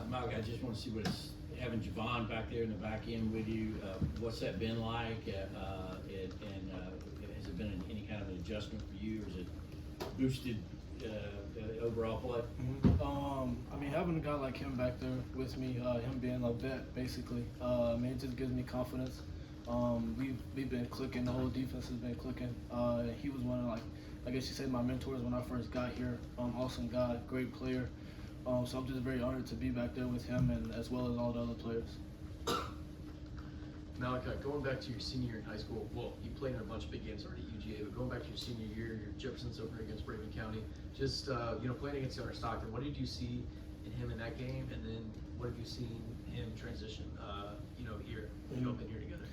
Malaki, I just want to see what it's having Javon back there in the back end with you. What's that been like? Has it been any kind of an adjustment for you, or has it boosted overall play? I mean, having a guy like him back there with me, him being a vet, basically, I mean, it just gives me confidence. We've been clicking. The whole defense has been clicking. He was one of, like, I guess you say, my mentors when I first got here. Awesome guy, great player. So I'm just very honored to be back there with him, and as well as all the other players. Malaki, going back to your senior year in high school, well, you played in a bunch of big games already at UGA, but going back to your senior year, your Jefferson's opener against Raven County, just playing against Gunnar Stockton, what did you see in him in that game, and then what have you seen him transition, here, when you all been here together?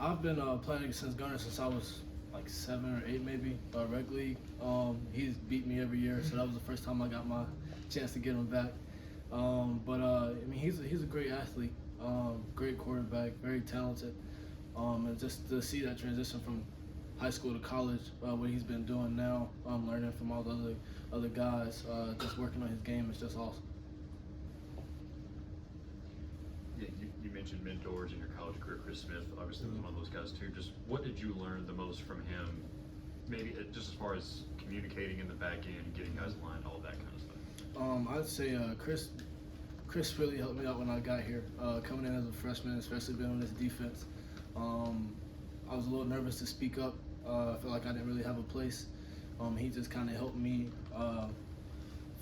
I've been playing since Gunnar since I was like 7 or 8 maybe, rec league. He's beat me every year, so that was the first time I got my chance to get him back. I mean, he's a great athlete, great quarterback, very talented. And just to see that transition from high school to college, what he's been doing now, learning from all the other guys, just working on his game is just awesome. Yeah, you mentioned mentors in your college career. Chris Smith obviously was one of those guys too. Just what did you learn the most from him? Maybe just as far as communicating in the back end, getting guys aligned, all that kind of stuff. I'd say Chris really helped me out when I got here. Coming in as a freshman, especially being on this defense, I was a little nervous to speak up. I felt like I didn't really have a place. He just kind of helped me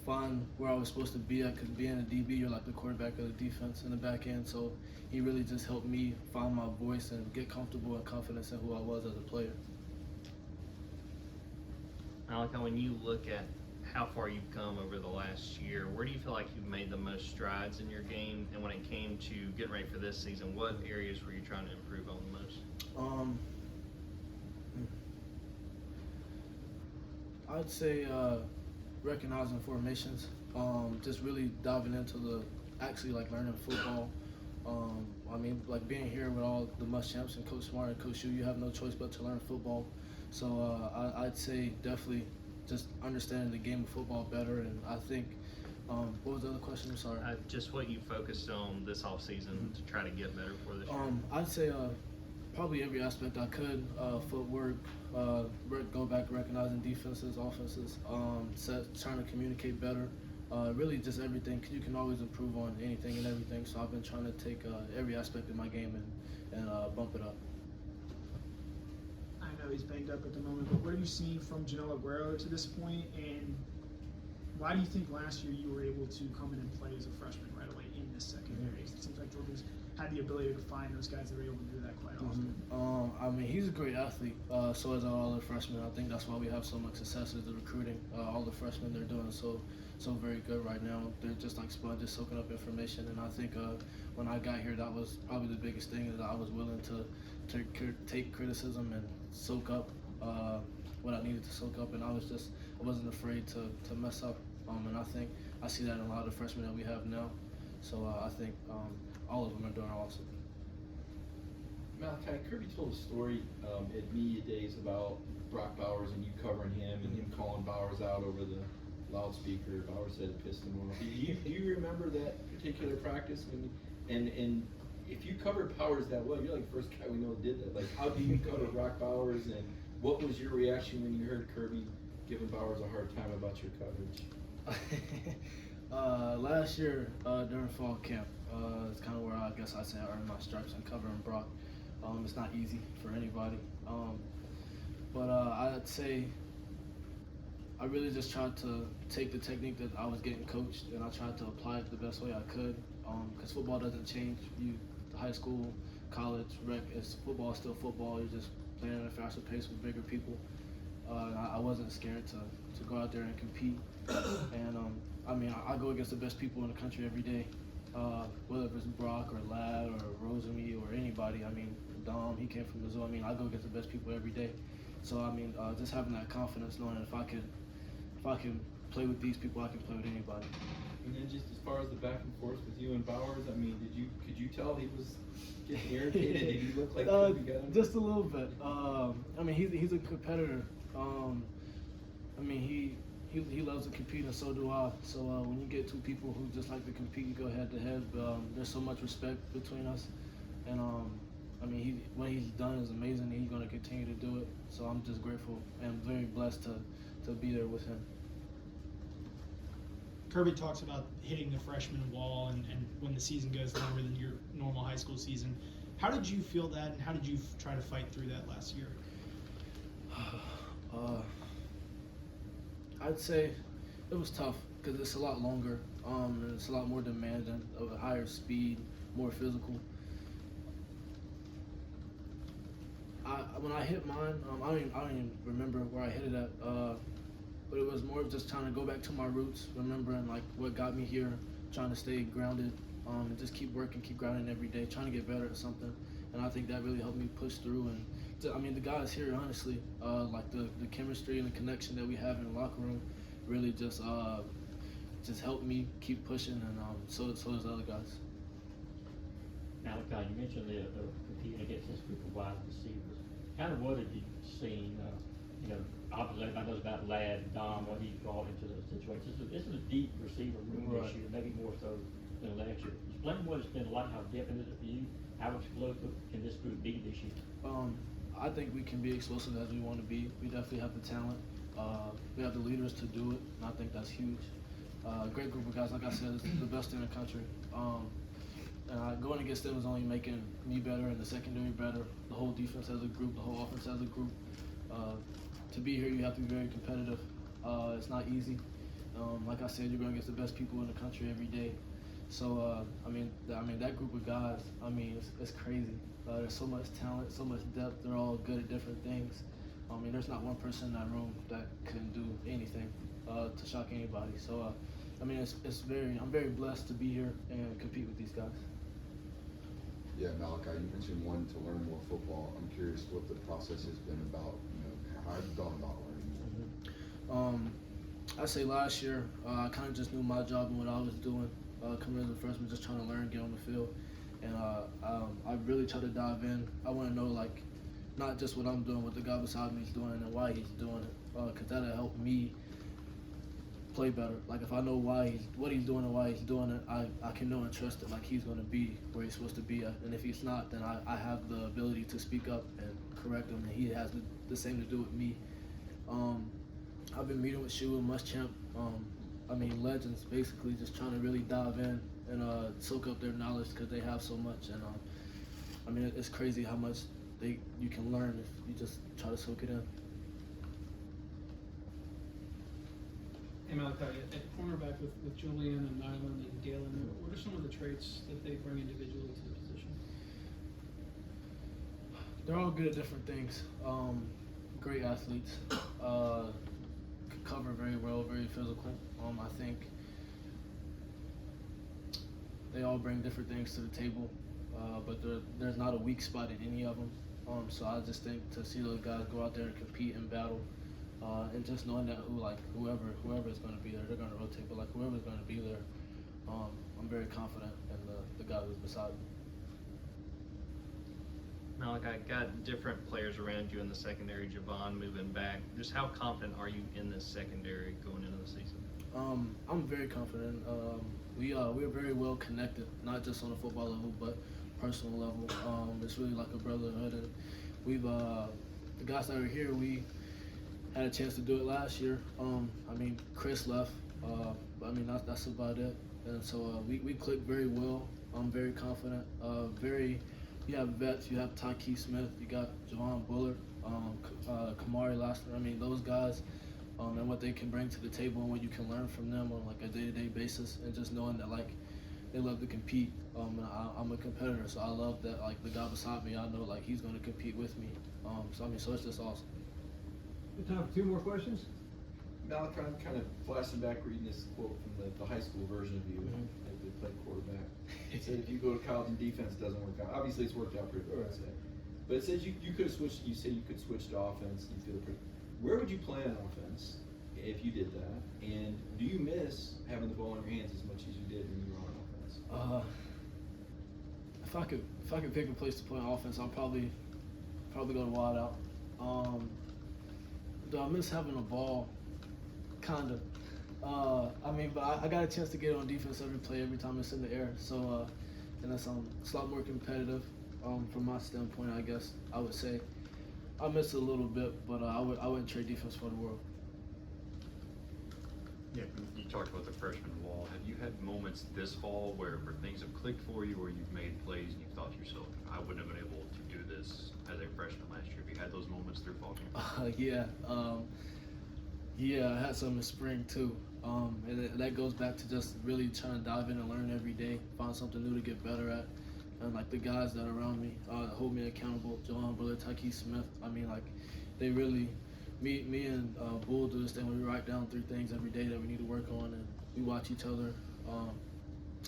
find where I was supposed to be at, because being a DB, you're like the quarterback of the defense in the back end. So he really just helped me find my voice and get comfortable and confidence in who I was as a player. Malaki, when you look at how far you've come over the last year, where do you feel like you've made the most strides in your game? And when it came to getting ready for this season, what areas were you trying to improve on the most? I'd say recognizing formations, just really diving into actually learning football. I mean, like being here with all the Muschamps and Coach Smart and Coach Shu, you have no choice but to learn football. So I'd say definitely just understanding the game of football better. And I think, what was the other question? I'm sorry. Just what you focused on this off season to try to get better for this year. I'd say probably every aspect I could. Footwork, go back recognizing defenses, offenses, trying to communicate better. Really just everything. You can always improve on anything and everything. So I've been trying to take every aspect of my game and bump it up. I know he's banged up at the moment, but what have you seen from Janelle Aguero to this point, and why do you think last year you were able to come in and play as a freshman right away in this secondary? It seems like Georgia's had the ability to find those guys that are able to do that quite often. I mean, he's a great athlete. So is all the freshmen. I think that's why we have so much success with the recruiting. All the freshmen, they're doing so very good right now. They're just like sponges, soaking up information. And I think when I got here, that was probably the biggest thing, is that I was willing to take criticism and soak up what I needed to soak up. And I wasn't afraid to mess up. And I think I see that in a lot of the freshmen that we have now. So I think all of them are doing awesome. Malaki, Kirby told a story at media days about Brock Bowers and you covering him and him calling Bowers out over the loudspeaker. Bowers said it pissed him off. Do you remember that particular practice? And if you covered Bowers that well, you're like the first guy we know that did that. Like, how do you cover Brock Bowers, and what was your reaction when you heard Kirby giving Bowers a hard time about your coverage? Last year during fall camp, it's kind of where I guess I'd say I earned my stripes in covering Brock. It's not easy for anybody, but I'd say I really just tried to take the technique that I was getting coached, and I tried to apply it the best way I could, because football doesn't change. High school, college, rec, football is still football. You're just playing at a faster pace with bigger people. I wasn't scared to go out there and compete, and I mean, I go against the best people in the country every day, whether it's Brock or Ladd or Rosemy or anybody. I mean, Dom, he came from Missouri. I mean, I go against the best people every day. So I mean, just having that confidence, knowing that if I can play with these people, I can play with anybody. And then just as far as the back and forth with you and Bowers, I mean, could you tell he was getting irritated? Did he look like Kirby got him? Just a little bit. I mean, he's a competitor. I mean, he loves to compete, and so do I. So when you get two people who just like to compete, you go head to head. There's so much respect between us, and I mean, what he's done is amazing, and he's going to continue to do it. So I'm just grateful and very blessed to be there with him. Kirby talks about hitting the freshman wall and when the season goes longer than your normal high school season. How did you feel that, and how did you try to fight through that last year? I'd say it was tough because it's a lot longer, and it's a lot more demanding, of a higher speed, more physical. When I hit mine, I don't even remember where I hit it at. But it was more of just trying to go back to my roots, remembering like what got me here, trying to stay grounded, and just keep working, keep grinding every day, trying to get better at something. And I think that really helped me push through. And I mean, the guys here, honestly, like the chemistry and the connection that we have in the locker room, really just helped me keep pushing, and so does the other guys. Malaki, you mentioned the competing against this group of wide receivers. Kind of what have you seen? Obviously everybody knows about Ladd, Dom, what he brought into the situation. This is a deep receiver room Right. this year, maybe more so than last year. Explain what it's been like, how different is it for you? How explosive can this group be this year? I think we can be explosive as we want to be. We definitely have the talent. We have the leaders to do it, and I think that's huge. Great group of guys. Like I said, it's the best in the country. And going against them is only making me better and the secondary better. The whole defense as a group, the whole offense as a group. To be here, you have to be very competitive. It's not easy. Like I said, you're going against the best people in the country every day. So I mean, that group of guys. I mean, it's crazy. There's so much talent, so much depth. They're all good at different things. I mean, there's not one person in that room that can do anything to shock anybody. So I mean, I'm very blessed to be here and compete with these guys. Yeah, Malachi, you mentioned wanting to learn more football. I'm curious what the process has been about. How have you gone about learning more? I'd say last year, I kind of just knew my job and what I was doing. Coming as a freshman, just trying to learn, get on the field. And I really try to dive in. I want to know, like, not just what I'm doing, what the guy beside me is doing and why he's doing it. Because that'll help me play better. Like, if I know what he's doing and why he's doing it, I can know and trust it, like he's going to be where he's supposed to be at. And if he's not, then I have the ability to speak up and correct him, and he has the same to do with me. I've been meeting with Shu and Muschamp. Legends, basically, just trying to really dive in and soak up their knowledge because they have so much. And it's crazy how much you can learn if you just try to soak it in. Hey Malachi, at cornerback with Julian and Nyland and Galen, what are some of the traits that they bring individually to the position? They're all good at different things. Great athletes. Could cover very well, very physical. I think they all bring different things to the table, but there's not a weak spot in any of them. So I just think to see those guys go out there and compete and battle, and just knowing that whoever is going to be there, they're going to rotate. But like whoever's going to be there, I'm very confident in the guy who's beside me. Malaki, got different players around you in the secondary. Javon moving back. Just how confident are you in this secondary going into the season? I'm very confident. We're very well connected, not just on the football level, but personal level. It's really like a brotherhood, and we've the guys that are here, we had a chance to do it last year. Chris left, but that's about it. And so we clicked very well. I'm very confident. You have vets. You have Tyke Smith. You got Javon Bullard, Kamari Lassiter. Those guys. And what they can bring to the table and what you can learn from them on like a day-to-day basis, and just knowing that like they love to compete. And I'm a competitor, so I love that like the guy beside me, I know like he's going to compete with me. So it's just awesome. Good time for two more questions. Malachi, I'm kind of flashing back reading this quote from the high school version of you that they played quarterback. It said if you go to college and defense doesn't work out, obviously it's worked out pretty well, I'd say. But it says you could have switched. You said you could switch to offense. You feel pretty. Where would you play on offense if you did that? And do you miss having the ball in your hands as much as you did when you were on offense? If I could pick a place to play on offense, I'll probably go to wide out. Do I miss having the ball? Kinda. I mean, but I got a chance to get on defense every play, every time it's in the air. So, and that's it's a lot more competitive. From my standpoint, I guess I would say I miss it a little bit, but I wouldn't trade defense for the world. Yeah, you talked about the freshman wall. Have you had moments this fall where things have clicked for you, or you've made plays and you've thought to yourself, I wouldn't have been able to do this as a freshman last year? Have you had those moments through fall camp? Yeah. Yeah, I had some in spring too. And that goes back to just really trying to dive in and learn every day, find something new to get better at. And like the guys that are around me hold me accountable. Johan Buller, Tyke Smith. I mean, like they really, me and Bull do this thing where we write down 3 things every day that we need to work on, and we watch each other.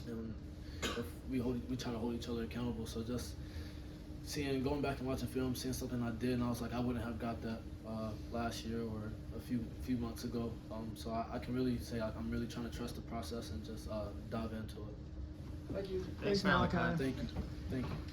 And if we try to hold each other accountable. So just going back and watching film, seeing something I did, and I was like, I wouldn't have got that last year or a few months ago. So I can really say I'm really trying to trust the process and just dive into it. Thank you. Thanks, Malachi. Malachi. Thank you.